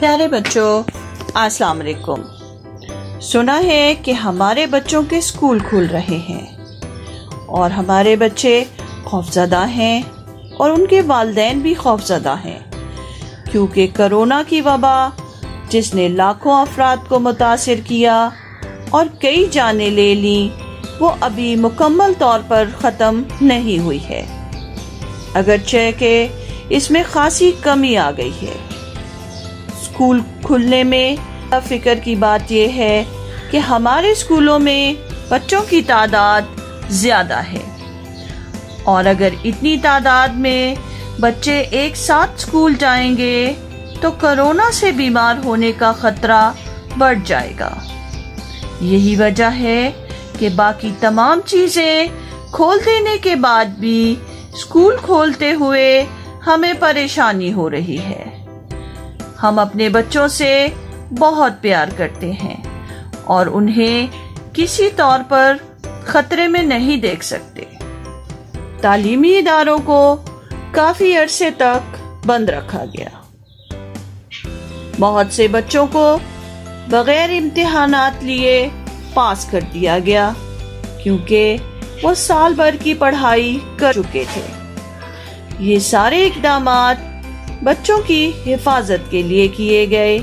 پیارے بچوں، السلام علیکم۔ سنا ہے کہ ہمارے بچوں کے اسکول کھل رہے ہیں اور ہمارے بچے خوفزدہ ہیں اور ان کے والدین بھی خوفزدہ ہیں، کیونکہ کرونا کی وبا جس نے لاکھوں افراد کو متاثر کیا اور کئی جانیں لے لیں، وہ ابھی مکمل طور پر ختم نہیں ہوئی ہے، اگرچہ کہ اس میں خاصی کمی آ گئی ہے۔ اسکول کھلنے میں فکر کی بات یہ ہے کہ ہمارے اسکولوں میں بچوں کی تعداد زیادہ ہے، اور اگر اتنی تعداد میں بچے ایک ساتھ اسکول جائیں گے تو کرونا سے بیمار ہونے کا خطرہ بڑھ جائے گا۔ یہی وجہ ہے کہ باقی تمام چیزیں کھول دینے کے بعد بھی اسکول کھولتے ہوئے ہمیں پریشانی ہو رہی ہے۔ ہم اپنے بچوں سے بہت پیار کرتے ہیں اور انہیں کسی طور پر خطرے میں نہیں دیکھ سکتے۔ تعلیمی اداروں کو کافی عرصے تک بند رکھا گیا۔ بہت سے بچوں کو بغیر امتحانات لیے پاس کر دیا گیا، کیونکہ وہ سال بھر کی پڑھائی کر چکے تھے۔ یہ سارے اقدامات بچوں کی حفاظت کے لیے کیے گئے۔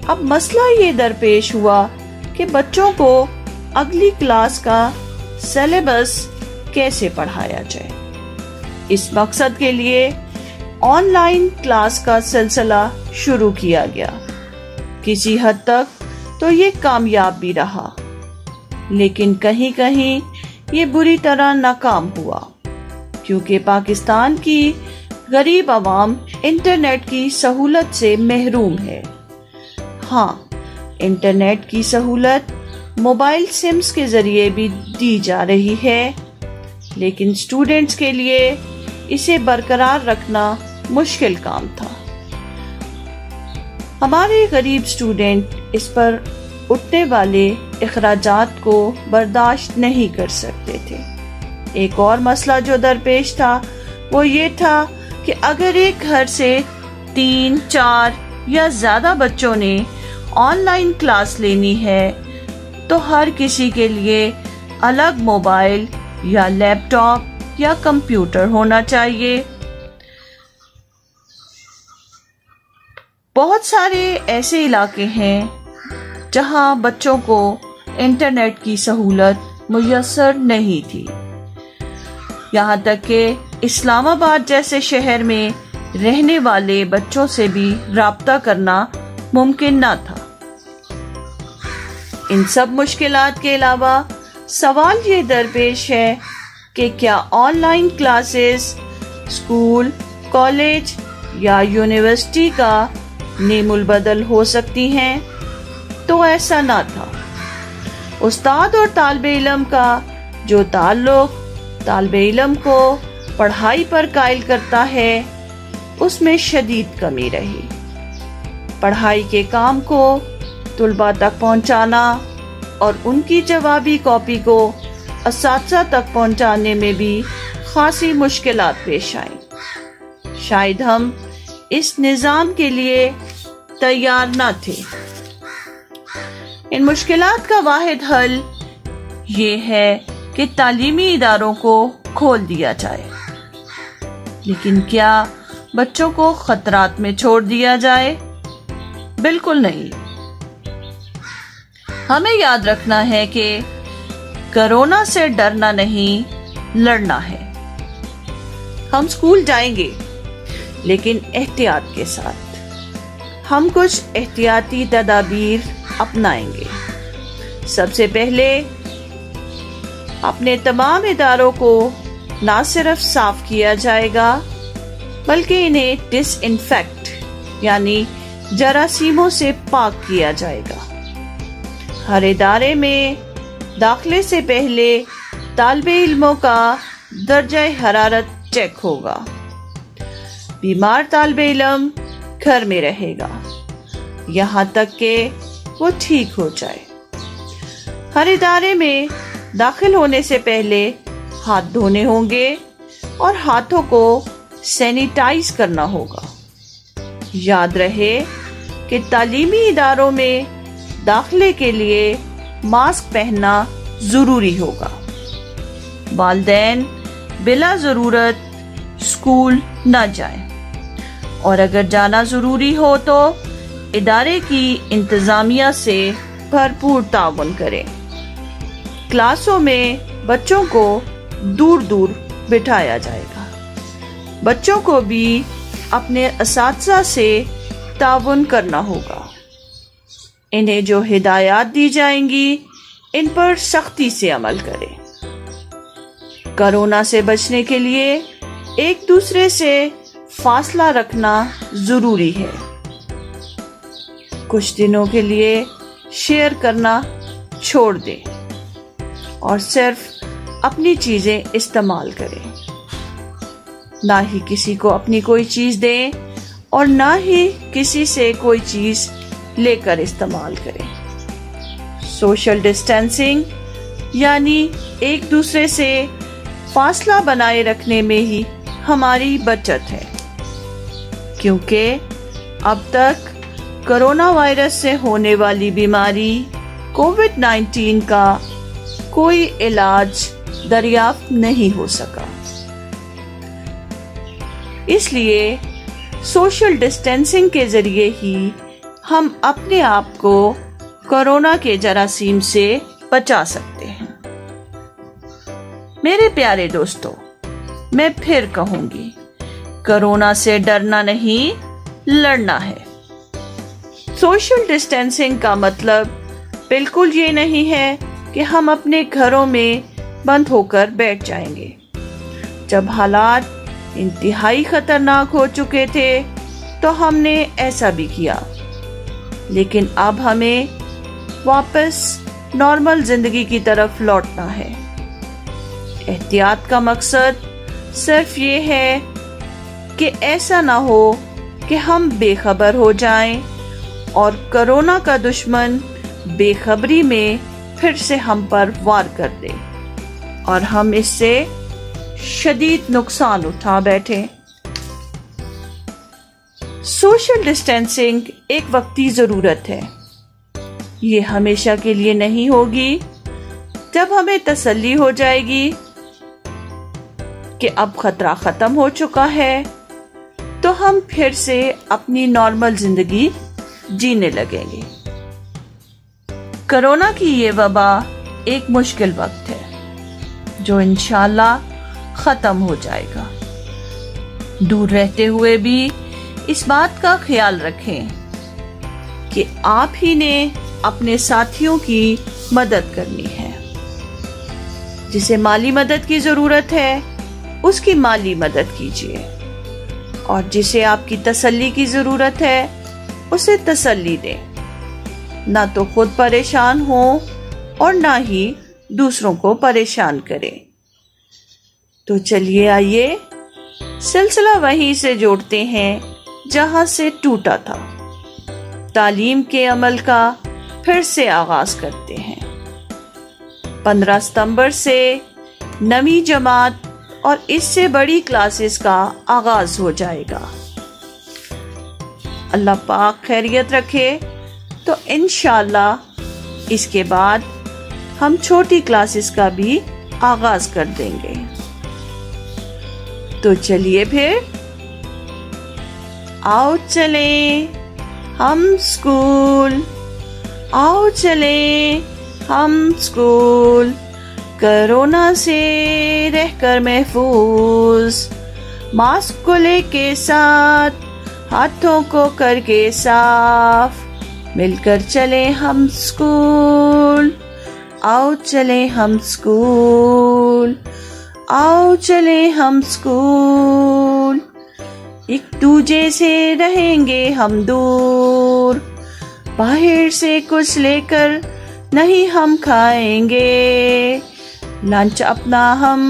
اب مسئلہ یہ درپیش ہوا کہ بچوں کو اگلی کلاس کا سلیبس کیسے پڑھایا جائے۔ اس مقصد کے لیے آن لائن کلاس کا سلسلہ شروع کیا گیا۔ کسی حد تک تو یہ کامیاب بھی رہا، لیکن کہیں کہیں یہ بری طرح ناکام ہوا، کیونکہ پاکستان کی غریب عوام انٹرنیٹ کی سہولت سے محروم ہے۔ ہاں، انٹرنیٹ کی سہولت موبائل سمز کے ذریعے بھی دی جا رہی ہے، لیکن اسٹوڈنٹس کے لیے اسے برقرار رکھنا مشکل کام تھا۔ ہمارے غریب اسٹوڈنٹ اس پر اٹھنے والے اخراجات کو برداشت نہیں کر سکتے تھے۔ ایک اور مسئلہ جو درپیش تھا وہ یہ تھا کہ اگر ایک گھر سے 3، 4 یا زیادہ بچوں نے آن لائن کلاس لینی ہے تو ہر کسی کے لیے الگ موبائل یا لیپ ٹاپ یا کمپیوٹر ہونا چاہیے۔ بہت سارے ایسے علاقے ہیں جہاں بچوں کو انٹرنیٹ کی سہولت میسر نہیں تھی، یہاں تک کہ اسلام آباد جیسے شہر میں رہنے والے بچوں سے بھی رابطہ کرنا ممکن نہ تھا۔ ان سب مشکلات کے علاوہ سوال یہ درپیش ہے کہ کیا on line classes school, college یا یونیورسٹی کا نیم البدل ہو سکتی ہیں؟ تو ایسا نہ تھا۔ استاد اور طالب علم کا جو تعلق طالب علم کو پڑھائی پر قائل کرتا ہے، اس میں شدید کمی رہی۔ پڑھائی کے کام کو طلباء تک پہنچانا اور ان کی جوابی کاپی کو اساتذہ تک پہنچانے میں بھی خاصی مشکلات پیش آئیں۔ شاید ہم اس نظام کے لیے تیار نہ تھے۔ ان مشکلات کا واحد حل یہ ہے کہ تعلیمی اداروں کو کھول دیا جائے، لیکن کیا بچوں کو خطرات میں چھوڑ دیا جائے؟ بالکل نہیں۔ ہمیں یاد رکھنا ہے کہ کرونا سے ڈرنا نہیں، لڑنا ہے۔ ہم اسکول جائیں گے، لیکن احتیاط کے ساتھ۔ ہم کچھ احتیاطی تدابیر اپنائیں گے۔ سب سے پہلے اپنے تمام اداروں کو نہ صرف صاف کیا جائے گا بلکہ انہیں ڈس انفیکٹ یعنی جراثیموں سے پاک کیا جائے گا۔ ہر ادارے میں داخلے سے پہلے طالب علموں کا درجہ حرارت چیک ہوگا۔ بیمار طالب علم گھر میں رہے گا یہاں تک کہ وہ ٹھیک ہو جائے۔ ہر ادارے میں داخل ہونے سے پہلے ہاتھ دھونے ہوں گے اور ہاتھوں کو سینیٹائز کرنا ہوگا۔ یاد رہے کہ تعلیمی اداروں میں داخلے کے لیے ماسک پہننا ضروری ہوگا۔ والدین بلا ضرورت اسکول نہ جائیں، اور اگر جانا ضروری ہو تو ادارے کی انتظامیہ سے بھرپور تعاون کریں۔ کلاسوں میں بچوں کو دور دور بٹھایا جائے گا۔ بچوں کو بھی اپنے اساتذہ سے تعاون کرنا ہوگا۔ انہیں جو ہدایات دی جائیں گی ان پر سختی سے عمل کریں۔ کورونا سے بچنے کے لیے ایک دوسرے سے فاصلہ رکھنا ضروری ہے۔ کچھ دنوں کے لیے شیئر کرنا چھوڑ دیں اور صرف اپنی چیزیں استعمال کریں۔ نہ ہی کسی کو اپنی کوئی چیز دیں اور نہ ہی کسی سے کوئی چیز لے کر استعمال کریں۔ سوشل ڈسٹینسنگ یعنی ایک دوسرے سے فاصلہ بنائے رکھنے میں ہی ہماری بچت ہے، کیونکہ اب تک کرونا وائرس سے ہونے والی بیماری کووڈ-19 کا کوئی علاج دریافت نہیں ہو سکا۔ اس لیے سوشل ڈسٹینسنگ کے ذریعے ہی ہم اپنے آپ کو کورونا کے جراثیم سے بچا سکتے ہیں۔ میرے پیارے دوستو، میں پھر کہوں گی، کورونا سے ڈرنا نہیں، لڑنا ہے۔ سوشل ڈسٹینسنگ کا مطلب بالکل یہ نہیں ہے کہ ہم اپنے گھروں میں بند ہو کر بیٹھ جائیں گے۔ جب حالات انتہائی خطرناک ہو چکے تھے تو ہم نے ایسا بھی کیا، لیکن اب ہمیں واپس نارمل زندگی کی طرف لوٹنا ہے۔ احتیاط کا مقصد صرف یہ ہے کہ ایسا نہ ہو کہ ہم بے خبر ہو جائیں اور کورونا کا دشمن بے خبری میں پھر سے ہم پر وار کر دے اور ہم اس سے شدید نقصان اٹھا بیٹھیں۔ سوشل ڈسٹینسنگ ایک وقتی ضرورت ہے، یہ ہمیشہ کے لیے نہیں ہوگی۔ جب ہمیں تسلی ہو جائے گی کہ اب خطرہ ختم ہو چکا ہے تو ہم پھر سے اپنی نارمل زندگی جینے لگیں گے۔ کورونا کی یہ وبا ایک مشکل وقت ہے جو انشاءاللہ ختم ہو جائے گا۔ دور رہتے ہوئے بھی اس بات کا خیال رکھیں کہ آپ ہی نے اپنے ساتھیوں کی مدد کرنی ہے۔ جسے مالی مدد کی ضرورت ہے اس کی مالی مدد کیجیے، اور جسے آپ کی تسلی کی ضرورت ہے اسے تسلی دیں۔ نہ تو خود پریشان ہوں اور نہ ہی دوسروں کو پریشان کریں۔ تو چلیے آئیے سلسلہ وہیں سے جوڑتے ہیں جہاں سے ٹوٹا تھا۔ تعلیم کے عمل کا پھر سے آغاز کرتے ہیں۔ 15 ستمبر سے 9ویں جماعت اور اس سے بڑی کلاسز کا آغاز ہو جائے گا۔ اللہ پاک خیریت رکھے تو انشاءاللہ اس کے بعد ہم چھوٹی کلاسز کا بھی آغاز کر دیں گے۔ تو چلیے پھر آؤ چلیں ہم اسکول، آؤ چلیں ہم اسکول، کورونا سے رہ کر محفوظ، ماسک کو لے کے ساتھ، ہاتھوں کو کر کے صاف، مل کر چلیں ہم اسکول، آؤ چلیں ہم اسکول، آؤ چلیں ہم اسکول، ایک دوجے سے رہیں گے ہم دور، باہر سے کچھ لے کر نہیں ہم کھائیں گے، لنچ اپنا ہم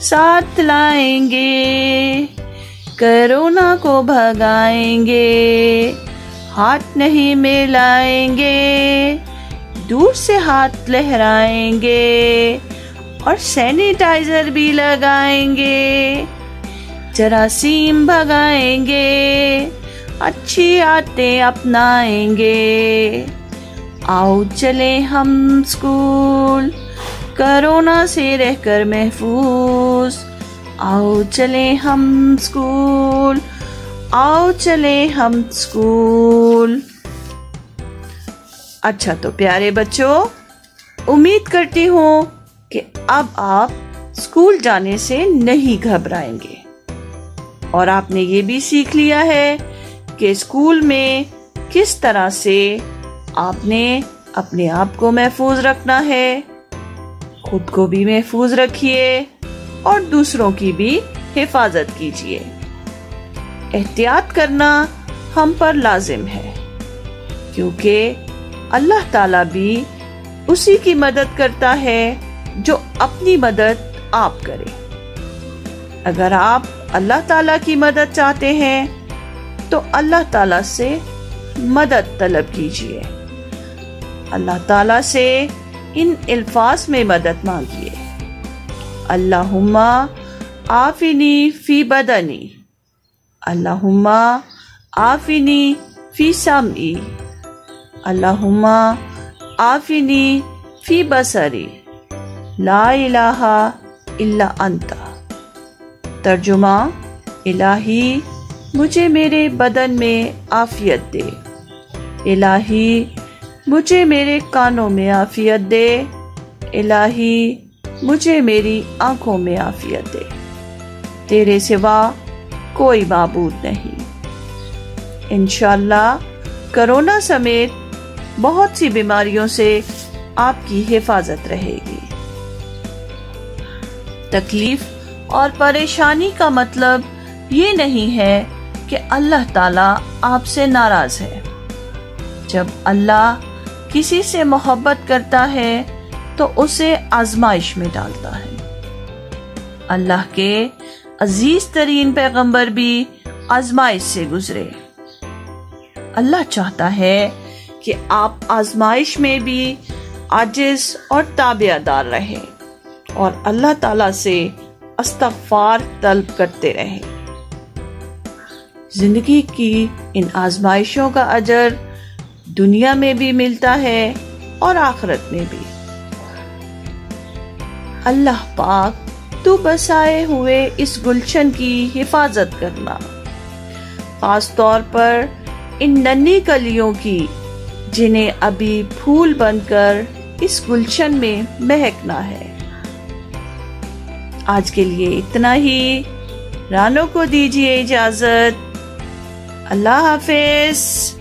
ساتھ لائیں گے، کورونا کو بھگائیں گے، ہاتھ نہیں ملائیں گے، دور سے ہاتھ لہرائیں گے اور سینیٹائزر بھی لگائیں گے، جراثیم بھگائیں گے، اچھی عادتیں اپنائیں گے. آؤ چلیں ہم اسکول کرونا سے رہ کر محفوظ. آؤ چلیں ہم اسکول، آؤ چلیں ہم اسکول. اچھا تو پیارے بچوں، امید کرتی ہوں کہ اب آپ اسکول جانے سے نہیں گھبرائیں گے، اور آپ نے یہ بھی سیکھ لیا ہے کہ اسکول میں کس طرح سے آپ نے اپنے آپ کو محفوظ رکھنا ہے. خود کو بھی محفوظ رکھیے اور دوسروں کی بھی حفاظت کیجیے. احتیاط کرنا ہم پر لازم ہے، کیونکہ اللہ تعالیٰ بھی اسی کی مدد کرتا ہے جو اپنی مدد آپ کرے. اگر آپ اللہ تعالیٰ کی مدد چاہتے ہیں تو اللہ تعالیٰ سے مدد طلب کیجیے. اللہ تعالیٰ سے ان الفاظ میں مدد مانگیے: اللہم عافنی فی بدنی، اللہم عافنی فی سمعی، اللہم عافنی فی بصری، لا الہ الا انت. ترجمہ: الہی مجھے میرے بدن میں عافیت دے، الہی مجھے میرے کانوں میں عافیت دے، الہی مجھے میری آنکھوں میں عافیت دے. تیرے سوا کوئی معبود نہیں. انشاءاللہ کرونا سمیت بہت سی بیماریوں سے آپ کی حفاظت رہے گی. تکلیف اور پریشانی کا مطلب یہ نہیں ہے کہ اللہ تعالیٰ آپ سے ناراض ہے. جب اللہ کسی سے محبت کرتا ہے تو اسے آزمائش میں ڈالتا ہے. اللہ کے عزیز ترین پیغمبر بھی آزمائش سے گزرے. اللہ چاہتا ہے کہ آپ آزمائش میں بھی عاجز اور تابع دار رہیں اور اللہ تعالیٰ سے استغفار طلب کرتے رہیں. زندگی کی ان آزمائشوں کا اجر دنیا میں بھی ملتا ہے اور آخرت میں بھی. اللہ پاک تو بسائے ہوئے اس گلشن کی حفاظت کرنا، خاص طور پر ان ننھی کلیوں کی جنہیں ابھی پھول بن کر اس گلشن میں مہکنا ہے. آج کے لیے اتنا ہی. رانو کو دیجیے اجازت. اللہ حافظ.